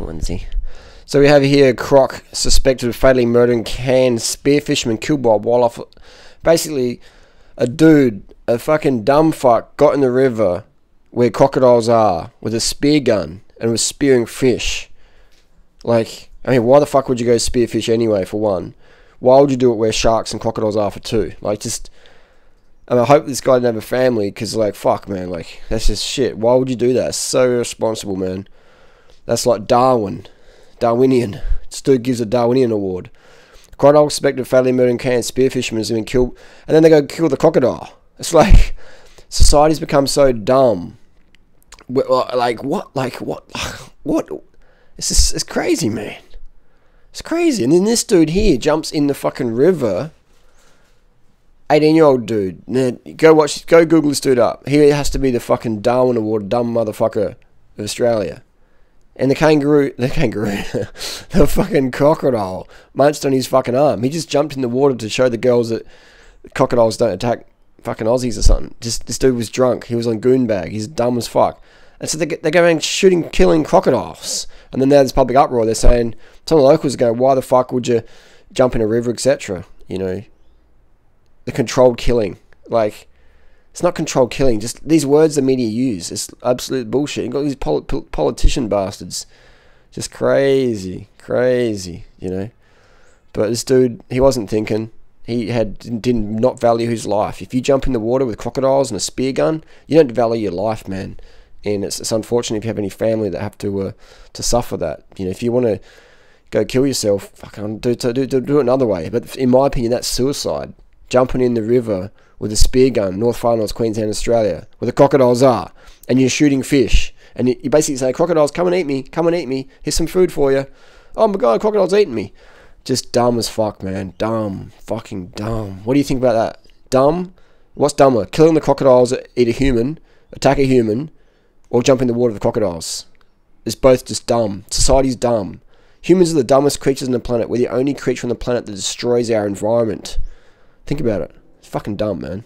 Lindsay. So we have here Croc suspected of fatally murdering canned spear fisherman killed by wildlife. Basically, a dude, a fucking dumb fuck, got in the river where crocodiles are with a spear gun and was spearing fish. Like, I mean, why the fuck would you go spear fish anyway, for one? Why would you do it where sharks and crocodiles are, for two? Like, just... And I hope this guy didn't have a family, because, like, fuck, man, like, that's just shit. Why would you do that? It's so irresponsible, man. That's like Darwinian. This dude gives a Darwinian award. Crocodile suspected of fatally murdering canned spear fishermen has been killed, and then they go kill the crocodile. It's like, society's become so dumb. Like, what? Like, what? What? It's crazy, man. It's crazy. And then this dude here jumps in the fucking river. 18-year-old dude. Now, go Google this dude up. He has to be the fucking Darwin Award dumb motherfucker of Australia. And the fucking crocodile munched on his fucking arm. He just jumped in the water to show the girls that crocodiles don't attack fucking Aussies or something. Just, this dude was drunk. He was on goon bag. He's dumb as fuck. And so they go around shooting, killing crocodiles. And then there's public uproar. They're saying, some of the locals go, why the fuck would you jump in a river, etc.? You know, the controlled killing. Like, it's not controlled killing. Just these words the media use. It's absolute bullshit. You've got these politician bastards. Just crazy, you know. But this dude, he wasn't thinking. He did not value his life. If you jump in the water with crocodiles and a spear gun, you don't value your life, man. And it's unfortunate if you have any family that have to suffer that. You know, if you want to go kill yourself, fucking do it another way. But in my opinion, that's suicide. Jumping in the river with a spear gun, North Far North Queensland, Australia, where the crocodiles are, and you're shooting fish, and you basically say, crocodiles, come and eat me, here's some food for you. Oh my god, crocodile's eating me. Just dumb as fuck, man. Dumb. Fucking dumb. What do you think about that? Dumb? What's dumber? Killing the crocodiles that eat a human, attack a human, or jump in the water with the crocodiles? It's both just dumb. Society's dumb. Humans are the dumbest creatures on the planet. We're the only creature on the planet that destroys our environment. Think about it. It's fucking dumb, man.